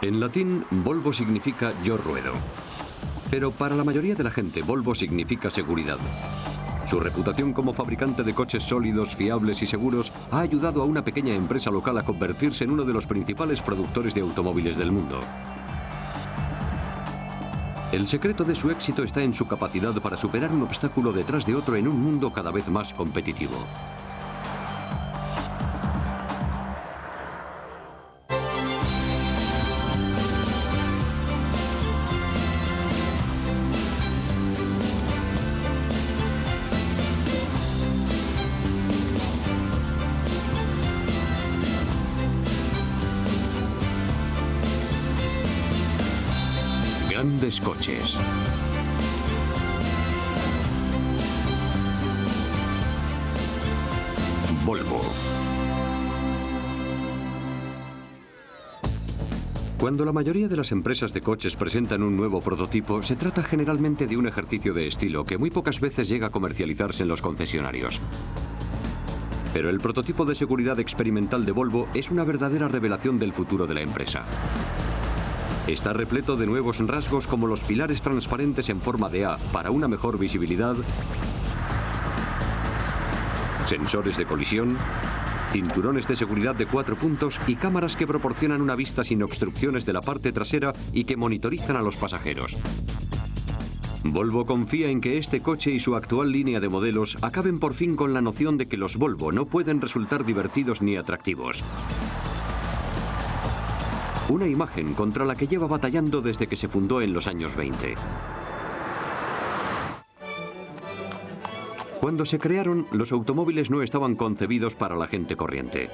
En latín, Volvo significa yo ruedo. Pero para la mayoría de la gente, Volvo significa seguridad. Su reputación como fabricante de coches sólidos, fiables y seguros ha ayudado a una pequeña empresa local a convertirse en uno de los principales productores de automóviles del mundo. El secreto de su éxito está en su capacidad para superar un obstáculo detrás de otro en un mundo cada vez más competitivo. Grandes coches. Volvo. Cuando la mayoría de las empresas de coches presentan un nuevo prototipo, se trata generalmente de un ejercicio de estilo que muy pocas veces llega a comercializarse en los concesionarios. Pero el prototipo de seguridad experimental de Volvo es una verdadera revelación del futuro de la empresa. Está repleto de nuevos rasgos como los pilares transparentes en forma de A para una mejor visibilidad, sensores de colisión, cinturones de seguridad de 4 puntos y cámaras que proporcionan una vista sin obstrucciones de la parte trasera y que monitorizan a los pasajeros. Volvo confía en que este coche y su actual línea de modelos acaben por fin con la noción de que los Volvo no pueden resultar divertidos ni atractivos. Una imagen contra la que lleva batallando desde que se fundó en los años 20. Cuando se crearon, los automóviles no estaban concebidos para la gente corriente.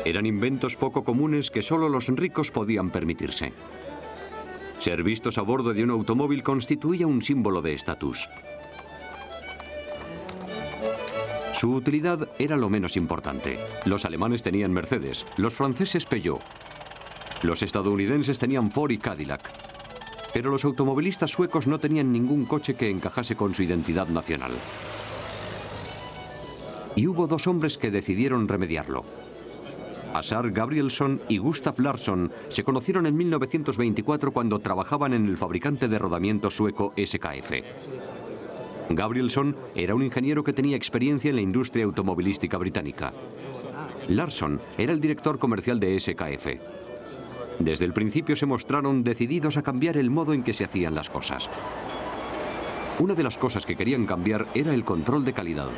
Eran inventos poco comunes que solo los ricos podían permitirse. Ser vistos a bordo de un automóvil constituía un símbolo de estatus. Su utilidad era lo menos importante. Los alemanes tenían Mercedes, los franceses Peugeot. Los estadounidenses tenían Ford y Cadillac. Pero los automovilistas suecos no tenían ningún coche que encajase con su identidad nacional. Y hubo dos hombres que decidieron remediarlo. Assar Gabrielsson y Gustav Larsson se conocieron en 1924 cuando trabajaban en el fabricante de rodamientos sueco SKF. Gabrielsson era un ingeniero que tenía experiencia en la industria automovilística británica. Larsson era el director comercial de SKF. Desde el principio se mostraron decididos a cambiar el modo en que se hacían las cosas. Una de las cosas que querían cambiar era el control de calidad.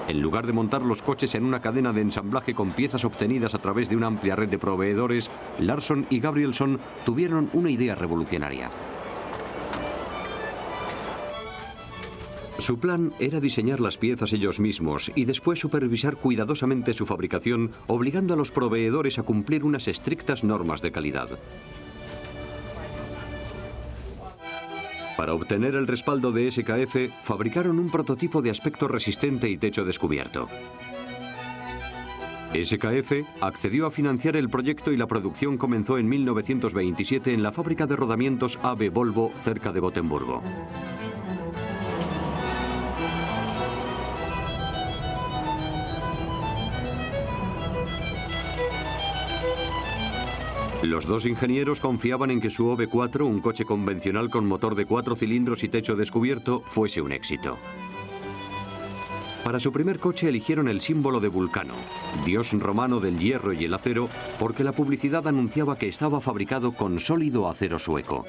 En lugar de montar los coches en una cadena de ensamblaje con piezas obtenidas a través de una amplia red de proveedores, Larsson y Gabrielsson tuvieron una idea revolucionaria. Su plan era diseñar las piezas ellos mismos y después supervisar cuidadosamente su fabricación, obligando a los proveedores a cumplir unas estrictas normas de calidad. Para obtener el respaldo de SKF, fabricaron un prototipo de aspecto resistente y techo descubierto. SKF accedió a financiar el proyecto y la producción comenzó en 1927 en la fábrica de rodamientos AB Volvo, cerca de Gotemburgo. Los dos ingenieros confiaban en que su OB4, un coche convencional con motor de 4 cilindros y techo descubierto, fuese un éxito. Para su primer coche eligieron el símbolo de Vulcano, dios romano del hierro y el acero, porque la publicidad anunciaba que estaba fabricado con sólido acero sueco.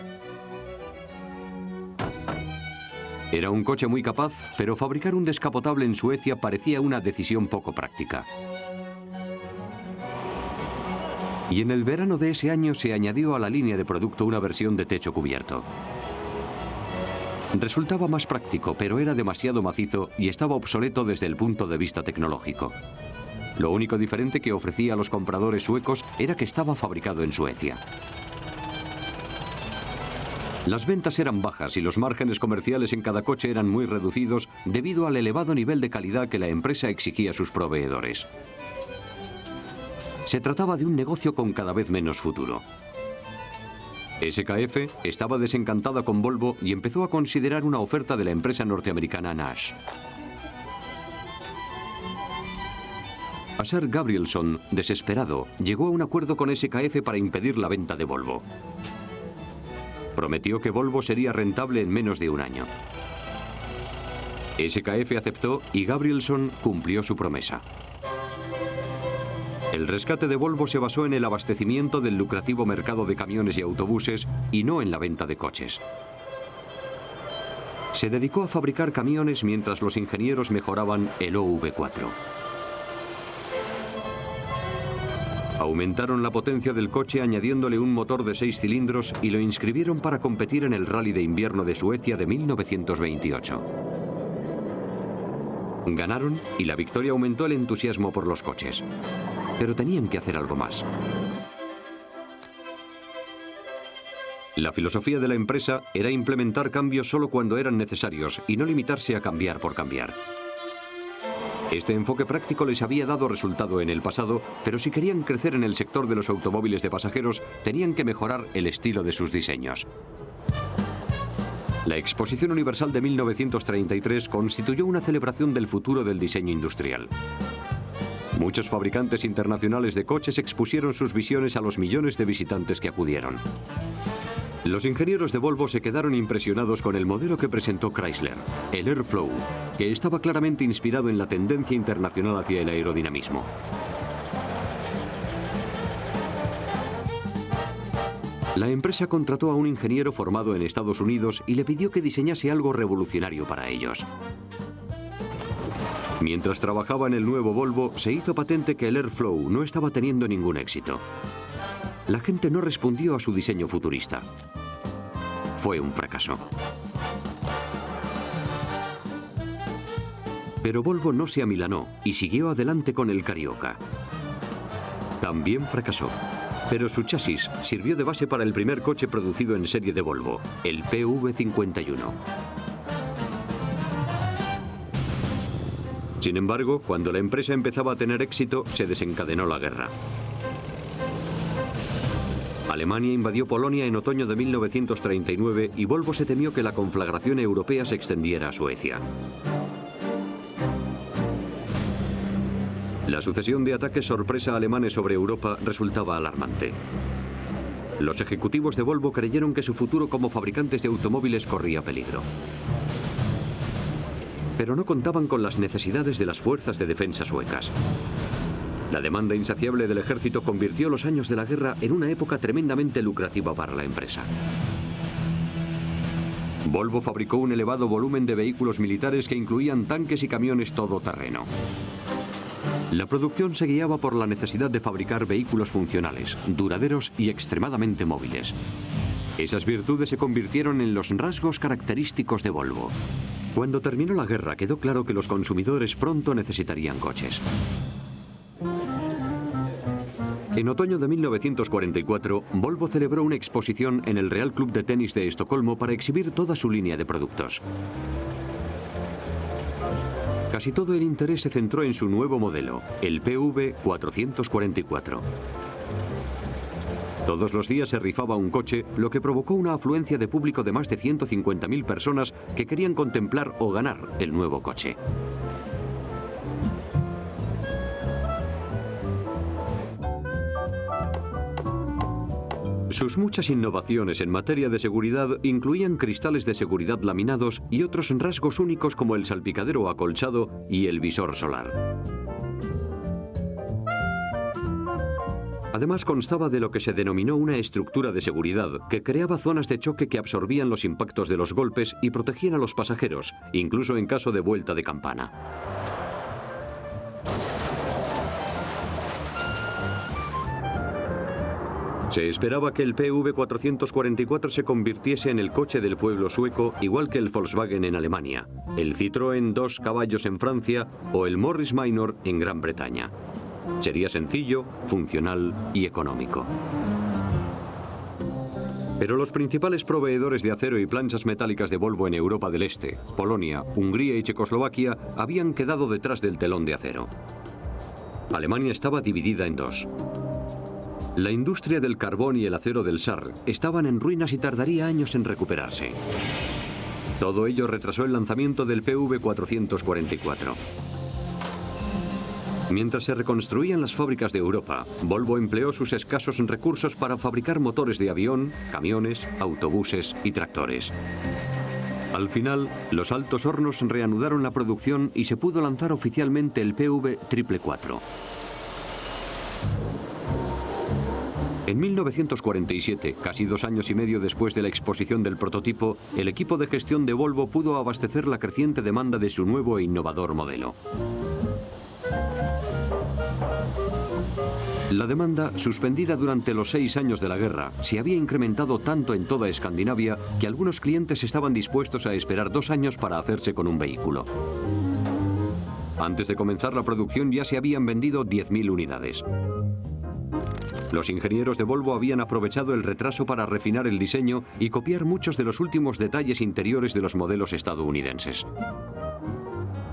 Era un coche muy capaz, pero fabricar un descapotable en Suecia parecía una decisión poco práctica. Y en el verano de ese año se añadió a la línea de producto una versión de techo cubierto. Resultaba más práctico, pero era demasiado macizo y estaba obsoleto desde el punto de vista tecnológico. Lo único diferente que ofrecía a los compradores suecos era que estaba fabricado en Suecia. Las ventas eran bajas y los márgenes comerciales en cada coche eran muy reducidos debido al elevado nivel de calidad que la empresa exigía a sus proveedores. Se trataba de un negocio con cada vez menos futuro. SKF estaba desencantada con Volvo y empezó a considerar una oferta de la empresa norteamericana Nash. Asar Gabrielson, desesperado, llegó a un acuerdo con SKF para impedir la venta de Volvo. Prometió que Volvo sería rentable en menos de un año. SKF aceptó y Gabrielson cumplió su promesa. El rescate de Volvo se basó en el abastecimiento del lucrativo mercado de camiones y autobuses y no en la venta de coches. Se dedicó a fabricar camiones mientras los ingenieros mejoraban el OV4. Aumentaron la potencia del coche añadiéndole un motor de 6 cilindros y lo inscribieron para competir en el Rally de Invierno de Suecia de 1928. Ganaron y la victoria aumentó el entusiasmo por los coches. Pero tenían que hacer algo más. La filosofía de la empresa era implementar cambios solo cuando eran necesarios y no limitarse a cambiar por cambiar. Este enfoque práctico les había dado resultado en el pasado, pero si querían crecer en el sector de los automóviles de pasajeros, tenían que mejorar el estilo de sus diseños. La Exposición Universal de 1933 constituyó una celebración del futuro del diseño industrial. Muchos fabricantes internacionales de coches expusieron sus visiones a los millones de visitantes que acudieron. Los ingenieros de Volvo se quedaron impresionados con el modelo que presentó Chrysler, el Airflow, que estaba claramente inspirado en la tendencia internacional hacia el aerodinamismo. La empresa contrató a un ingeniero formado en Estados Unidos y le pidió que diseñase algo revolucionario para ellos. Mientras trabajaba en el nuevo Volvo, se hizo patente que el Airflow no estaba teniendo ningún éxito. La gente no respondió a su diseño futurista. Fue un fracaso. Pero Volvo no se amilanó y siguió adelante con el Carioca. También fracasó, pero su chasis sirvió de base para el primer coche producido en serie de Volvo, el PV51. Sin embargo, cuando la empresa empezaba a tener éxito, se desencadenó la guerra. Alemania invadió Polonia en otoño de 1939 y Volvo se temió que la conflagración europea se extendiera a Suecia. La sucesión de ataques sorpresa alemanes sobre Europa resultaba alarmante. Los ejecutivos de Volvo creyeron que su futuro como fabricantes de automóviles corría peligro. Pero no contaban con las necesidades de las fuerzas de defensa suecas. La demanda insaciable del ejército convirtió los años de la guerra en una época tremendamente lucrativa para la empresa. Volvo fabricó un elevado volumen de vehículos militares que incluían tanques y camiones todoterreno. La producción se guiaba por la necesidad de fabricar vehículos funcionales, duraderos y extremadamente móviles. Esas virtudes se convirtieron en los rasgos característicos de Volvo. Cuando terminó la guerra, quedó claro que los consumidores pronto necesitarían coches. En otoño de 1944, Volvo celebró una exposición en el Real Club de Tenis de Estocolmo para exhibir toda su línea de productos. Casi todo el interés se centró en su nuevo modelo, el PV444. Todos los días se rifaba un coche, lo que provocó una afluencia de público de más de 150.000 personas que querían contemplar o ganar el nuevo coche. Sus muchas innovaciones en materia de seguridad incluían cristales de seguridad laminados y otros rasgos únicos como el salpicadero acolchado y el visor solar. Además constaba de lo que se denominó una estructura de seguridad que creaba zonas de choque que absorbían los impactos de los golpes y protegían a los pasajeros, incluso en caso de vuelta de campana. Se esperaba que el PV444 se convirtiese en el coche del pueblo sueco, igual que el Volkswagen en Alemania, el Citroën 2 caballos en Francia o el Morris Minor en Gran Bretaña. Sería sencillo, funcional y económico. Pero los principales proveedores de acero y planchas metálicas de Volvo en Europa del Este, Polonia, Hungría y Checoslovaquia, habían quedado detrás del telón de acero. Alemania estaba dividida en dos. La industria del carbón y el acero del Saar estaban en ruinas y tardaría años en recuperarse. Todo ello retrasó el lanzamiento del PV444. Mientras se reconstruían las fábricas de Europa, Volvo empleó sus escasos recursos para fabricar motores de avión, camiones, autobuses y tractores. Al final, los Altos Hornos reanudaron la producción y se pudo lanzar oficialmente el PV444. En 1947, casi 2 años y medio después de la exposición del prototipo, el equipo de gestión de Volvo pudo abastecer la creciente demanda de su nuevo e innovador modelo. La demanda, suspendida durante los 6 años de la guerra, se había incrementado tanto en toda Escandinavia que algunos clientes estaban dispuestos a esperar 2 años para hacerse con un vehículo. Antes de comenzar la producción ya se habían vendido 10.000 unidades. Los ingenieros de Volvo habían aprovechado el retraso para refinar el diseño y copiar muchos de los últimos detalles interiores de los modelos estadounidenses.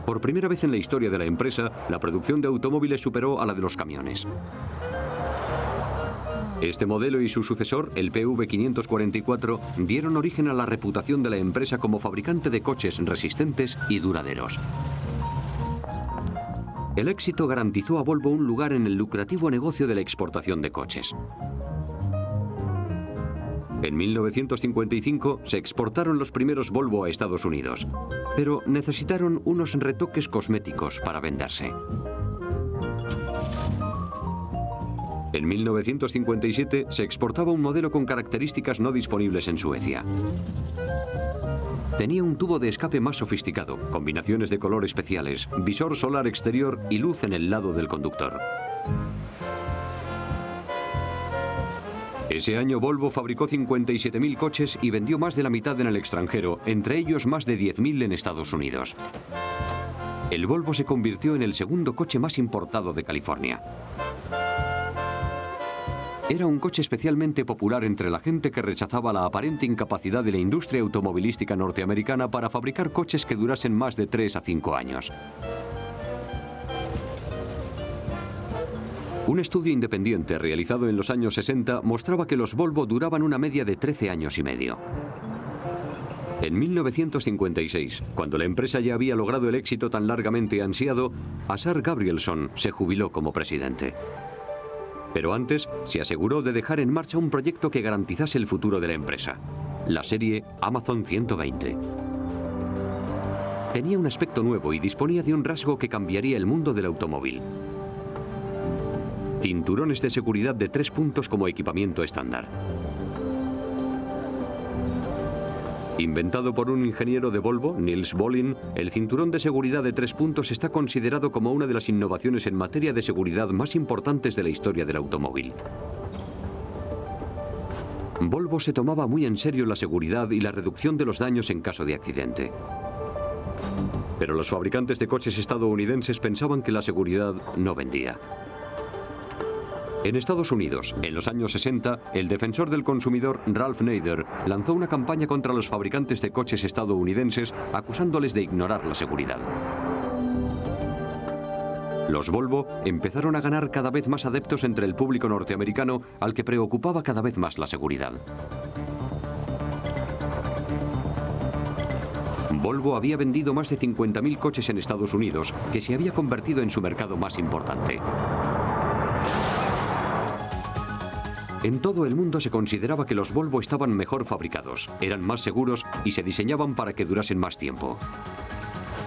Por primera vez en la historia de la empresa, la producción de automóviles superó a la de los camiones. Este modelo y su sucesor, el PV544, dieron origen a la reputación de la empresa como fabricante de coches resistentes y duraderos. El éxito garantizó a Volvo un lugar en el lucrativo negocio de la exportación de coches. En 1955 se exportaron los primeros Volvo a Estados Unidos, pero necesitaron unos retoques cosméticos para venderse. En 1957 se exportaba un modelo con características no disponibles en Suecia. Tenía un tubo de escape más sofisticado, combinaciones de color especiales, visor solar exterior y luz en el lado del conductor. Ese año Volvo fabricó 57.000 coches y vendió más de la mitad en el extranjero, entre ellos más de 10.000 en Estados Unidos. El Volvo se convirtió en el segundo coche más importado de California. Era un coche especialmente popular entre la gente que rechazaba la aparente incapacidad de la industria automovilística norteamericana para fabricar coches que durasen más de 3 a 5 años. Un estudio independiente realizado en los años 60 mostraba que los Volvo duraban una media de 13 años y medio. En 1956, cuando la empresa ya había logrado el éxito tan largamente ansiado, Assar Gabrielsson se jubiló como presidente. Pero antes se aseguró de dejar en marcha un proyecto que garantizase el futuro de la empresa, la serie Amazon 120. Tenía un aspecto nuevo y disponía de un rasgo que cambiaría el mundo del automóvil. Cinturones de seguridad de 3 puntos como equipamiento estándar. Inventado por un ingeniero de Volvo, Nils Bohlin, el cinturón de seguridad de 3 puntos está considerado como una de las innovaciones en materia de seguridad más importantes de la historia del automóvil. Volvo se tomaba muy en serio la seguridad y la reducción de los daños en caso de accidente. Pero los fabricantes de coches estadounidenses pensaban que la seguridad no vendía. En Estados Unidos, en los años 60, el defensor del consumidor Ralph Nader lanzó una campaña contra los fabricantes de coches estadounidenses acusándoles de ignorar la seguridad. Los Volvo empezaron a ganar cada vez más adeptos entre el público norteamericano al que preocupaba cada vez más la seguridad. Volvo había vendido más de 50.000 coches en Estados Unidos, que se había convertido en su mercado más importante. En todo el mundo se consideraba que los Volvo estaban mejor fabricados, eran más seguros y se diseñaban para que durasen más tiempo.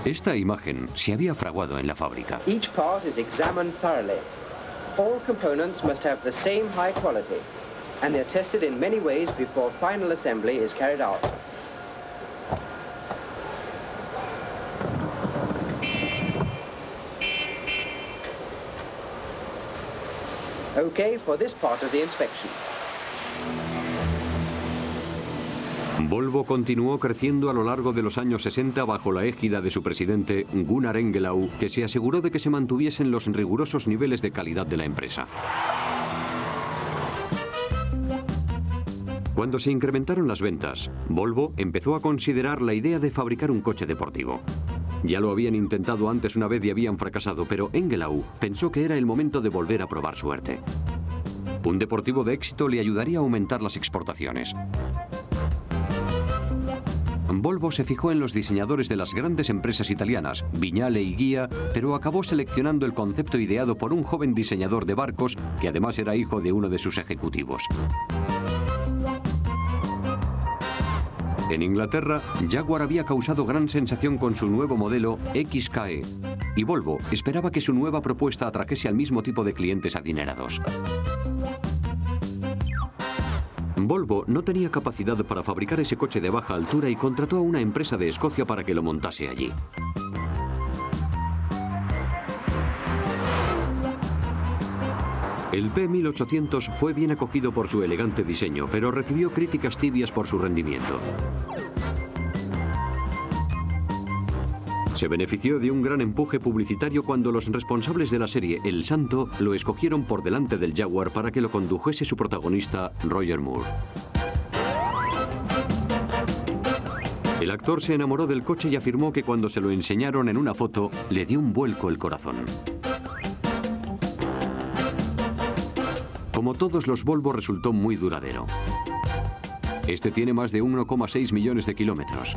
Esta imagen se había fraguado en la fábrica. Each part is examined thoroughly. All components must have the same high quality, and they're tested in many ways before final assembly is carried out. Okay for this part of the inspection. Volvo continuó creciendo a lo largo de los años 60 bajo la égida de su presidente Gunnar Engellau, que se aseguró de que se mantuviesen los rigurosos niveles de calidad de la empresa. Cuando se incrementaron las ventas, Volvo empezó a considerar la idea de fabricar un coche deportivo. Ya lo habían intentado antes una vez y habían fracasado, pero Engellau pensó que era el momento de volver a probar suerte. Un deportivo de éxito le ayudaría a aumentar las exportaciones. Volvo se fijó en los diseñadores de las grandes empresas italianas, Vignale y Ghia, pero acabó seleccionando el concepto ideado por un joven diseñador de barcos que además era hijo de uno de sus ejecutivos. En Inglaterra, Jaguar había causado gran sensación con su nuevo modelo XKE, y Volvo esperaba que su nueva propuesta atrajese al mismo tipo de clientes adinerados. Volvo no tenía capacidad para fabricar ese coche de baja altura y contrató a una empresa de Escocia para que lo montase allí. El P1800 fue bien acogido por su elegante diseño, pero recibió críticas tibias por su rendimiento. Se benefició de un gran empuje publicitario cuando los responsables de la serie El Santo lo escogieron por delante del Jaguar para que lo condujese su protagonista, Roger Moore. El actor se enamoró del coche y afirmó que cuando se lo enseñaron en una foto, le dio un vuelco el corazón. Como todos los Volvo, resultó muy duradero. Este tiene más de 1,6 millones de kilómetros.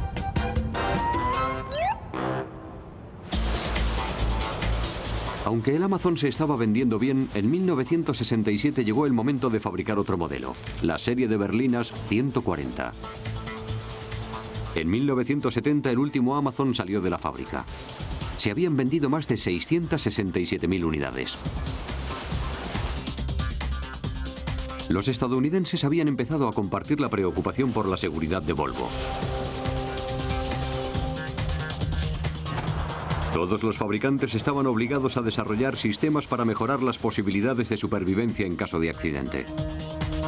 Aunque el Amazon se estaba vendiendo bien, en 1967 llegó el momento de fabricar otro modelo, la serie de berlinas 140. En 1970 el último Amazon salió de la fábrica. Se habían vendido más de 667.000 unidades. Los estadounidenses habían empezado a compartir la preocupación por la seguridad de Volvo. Todos los fabricantes estaban obligados a desarrollar sistemas para mejorar las posibilidades de supervivencia en caso de accidente.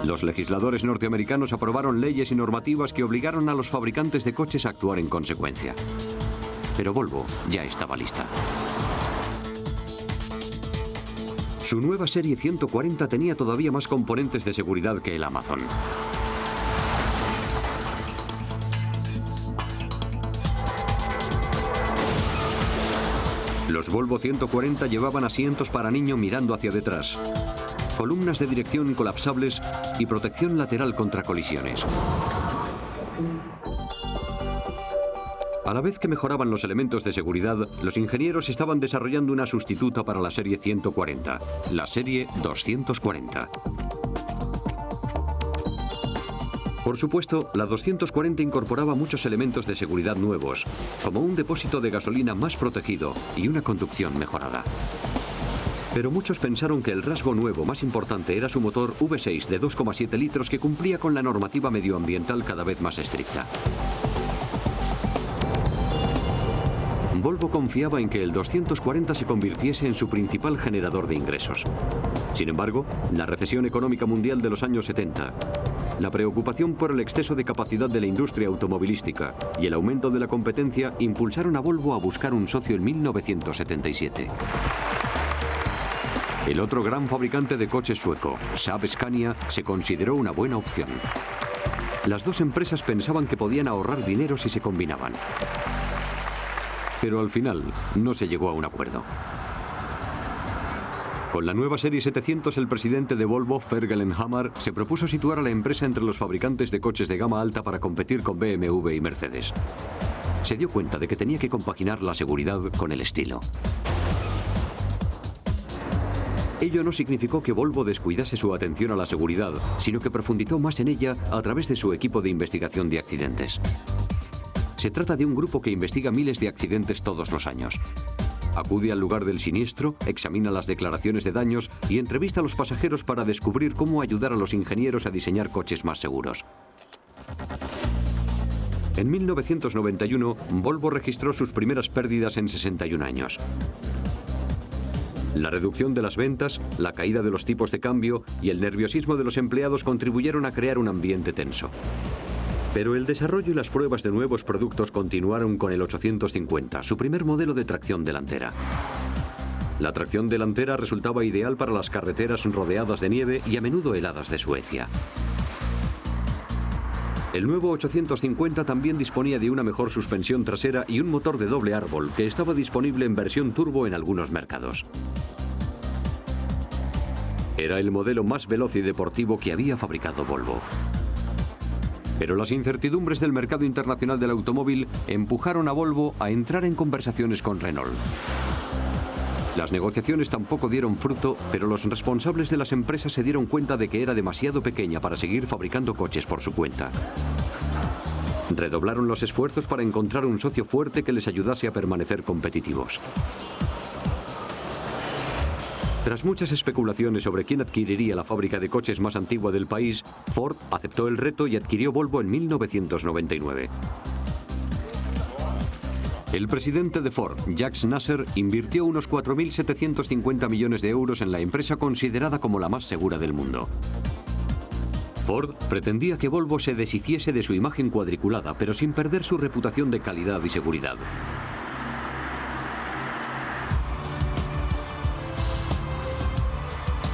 Los legisladores norteamericanos aprobaron leyes y normativas que obligaron a los fabricantes de coches a actuar en consecuencia. Pero Volvo ya estaba lista. Su nueva serie 140 tenía todavía más componentes de seguridad que el Amazon. Los Volvo 140 llevaban asientos para niño mirando hacia detrás, columnas de dirección colapsables y protección lateral contra colisiones. A la vez que mejoraban los elementos de seguridad, los ingenieros estaban desarrollando una sustituta para la serie 140, la serie 240. Por supuesto, la 240 incorporaba muchos elementos de seguridad nuevos, como un depósito de gasolina más protegido y una conducción mejorada. Pero muchos pensaron que el rasgo nuevo más importante era su motor V6 de 2,7 litros que cumplía con la normativa medioambiental cada vez más estricta. Volvo confiaba en que el 240 se convirtiese en su principal generador de ingresos. Sin embargo, la recesión económica mundial de los años 70, la preocupación por el exceso de capacidad de la industria automovilística y el aumento de la competencia impulsaron a Volvo a buscar un socio en 1977. El otro gran fabricante de coches sueco, Saab Scania, se consideró una buena opción. Las dos empresas pensaban que podían ahorrar dinero si se combinaban. Pero al final no se llegó a un acuerdo. Con la nueva serie 700, el presidente de Volvo, Per Gellenhammar, se propuso situar a la empresa entre los fabricantes de coches de gama alta para competir con BMW y Mercedes. Se dio cuenta de que tenía que compaginar la seguridad con el estilo. Ello no significó que Volvo descuidase su atención a la seguridad, sino que profundizó más en ella a través de su equipo de investigación de accidentes. Se trata de un grupo que investiga miles de accidentes todos los años. Acude al lugar del siniestro, examina las declaraciones de daños y entrevista a los pasajeros para descubrir cómo ayudar a los ingenieros a diseñar coches más seguros. En 1991, Volvo registró sus primeras pérdidas en 61 años. La reducción de las ventas, la caída de los tipos de cambio y el nerviosismo de los empleados contribuyeron a crear un ambiente tenso. Pero el desarrollo y las pruebas de nuevos productos continuaron con el 850, su primer modelo de tracción delantera. La tracción delantera resultaba ideal para las carreteras rodeadas de nieve y a menudo heladas de Suecia. El nuevo 850 también disponía de una mejor suspensión trasera y un motor de doble árbol que estaba disponible en versión turbo en algunos mercados. Era el modelo más veloz y deportivo que había fabricado Volvo. Pero las incertidumbres del mercado internacional del automóvil empujaron a Volvo a entrar en conversaciones con Renault. Las negociaciones tampoco dieron fruto, pero los responsables de las empresas se dieron cuenta de que era demasiado pequeña para seguir fabricando coches por su cuenta. Redoblaron los esfuerzos para encontrar un socio fuerte que les ayudase a permanecer competitivos. Tras muchas especulaciones sobre quién adquiriría la fábrica de coches más antigua del país, Ford aceptó el reto y adquirió Volvo en 1999. El presidente de Ford, Jacques Nasser, invirtió unos 4.750 millones de euros en la empresa considerada como la más segura del mundo. Ford pretendía que Volvo se deshiciese de su imagen cuadriculada, pero sin perder su reputación de calidad y seguridad.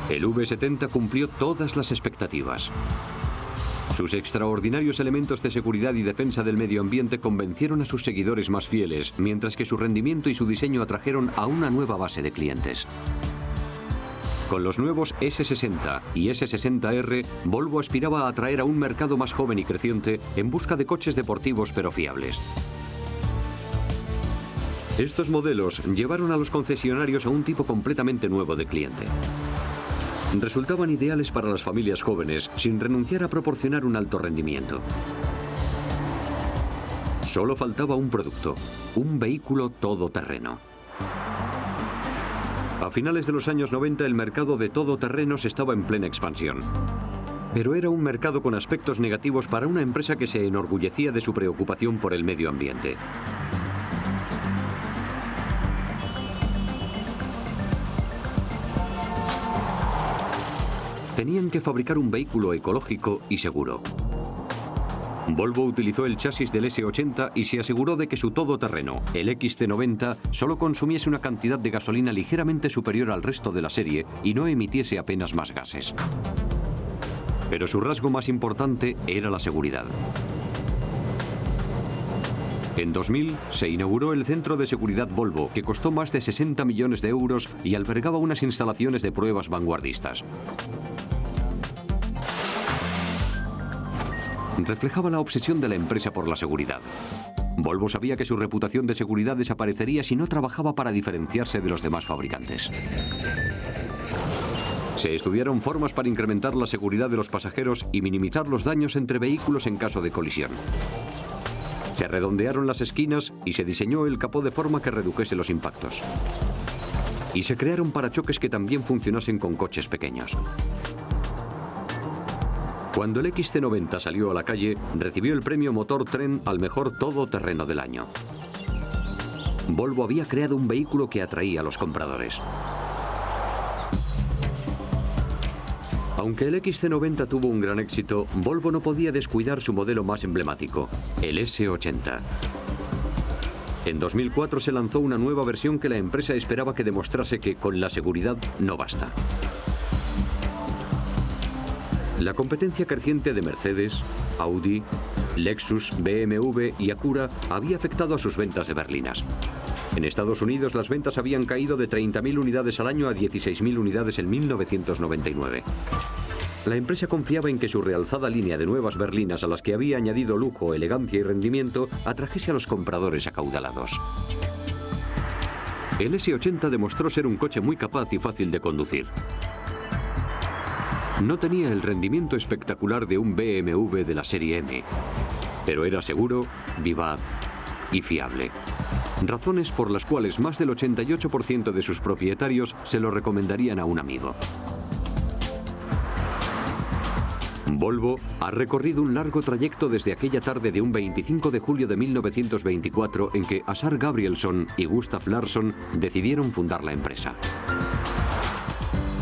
El V70 cumplió todas las expectativas. Sus extraordinarios elementos de seguridad y defensa del medio ambiente convencieron a sus seguidores más fieles, mientras que su rendimiento y su diseño atrajeron a una nueva base de clientes. Con los nuevos S60 y S60R, Volvo aspiraba a atraer a un mercado más joven y creciente en busca de coches deportivos pero fiables. Estos modelos llevaron a los concesionarios a un tipo completamente nuevo de cliente. Resultaban ideales para las familias jóvenes, sin renunciar a proporcionar un alto rendimiento. Solo faltaba un producto, un vehículo todoterreno. A finales de los años 90 el mercado de todoterrenos estaba en plena expansión. Pero era un mercado con aspectos negativos para una empresa que se enorgullecía de su preocupación por el medio ambiente. Tenían que fabricar un vehículo ecológico y seguro. Volvo utilizó el chasis del S80 y se aseguró de que su todoterreno, el XC90, solo consumiese una cantidad de gasolina ligeramente superior al resto de la serie y no emitiese apenas más gases. Pero su rasgo más importante era la seguridad. En 2000 se inauguró el Centro de Seguridad Volvo, que costó más de 60 millones de euros y albergaba unas instalaciones de pruebas vanguardistas. Reflejaba la obsesión de la empresa por la seguridad. Volvo sabía que su reputación de seguridad desaparecería si no trabajaba para diferenciarse de los demás fabricantes. Se estudiaron formas para incrementar la seguridad de los pasajeros y minimizar los daños entre vehículos en caso de colisión. Se redondearon las esquinas y se diseñó el capó de forma que redujese los impactos. Y se crearon parachoques que también funcionasen con coches pequeños. Cuando el XC90 salió a la calle, recibió el premio Motor Trend al mejor todoterreno del año. Volvo había creado un vehículo que atraía a los compradores. Aunque el XC90 tuvo un gran éxito, Volvo no podía descuidar su modelo más emblemático, el S80. En 2004 se lanzó una nueva versión que la empresa esperaba que demostrase que con la seguridad no basta. La competencia creciente de Mercedes, Audi, Lexus, BMW y Acura había afectado a sus ventas de berlinas. En Estados Unidos las ventas habían caído de 30.000 unidades al año a 16.000 unidades en 1999. La empresa confiaba en que su realzada línea de nuevas berlinas, a las que había añadido lujo, elegancia y rendimiento, atrajese a los compradores acaudalados. El S80 demostró ser un coche muy capaz y fácil de conducir. No tenía el rendimiento espectacular de un BMW de la serie M, pero era seguro, vivaz y fiable. Razones por las cuales más del 88% de sus propietarios se lo recomendarían a un amigo. Volvo ha recorrido un largo trayecto desde aquella tarde de un 25 de julio de 1924 en que Assar Gabrielsson y Gustav Larsson decidieron fundar la empresa.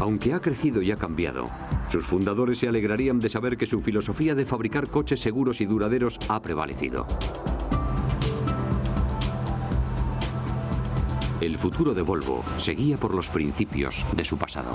Aunque ha crecido y ha cambiado, sus fundadores se alegrarían de saber que su filosofía de fabricar coches seguros y duraderos ha prevalecido. El futuro de Volvo seguía por los principios de su pasado.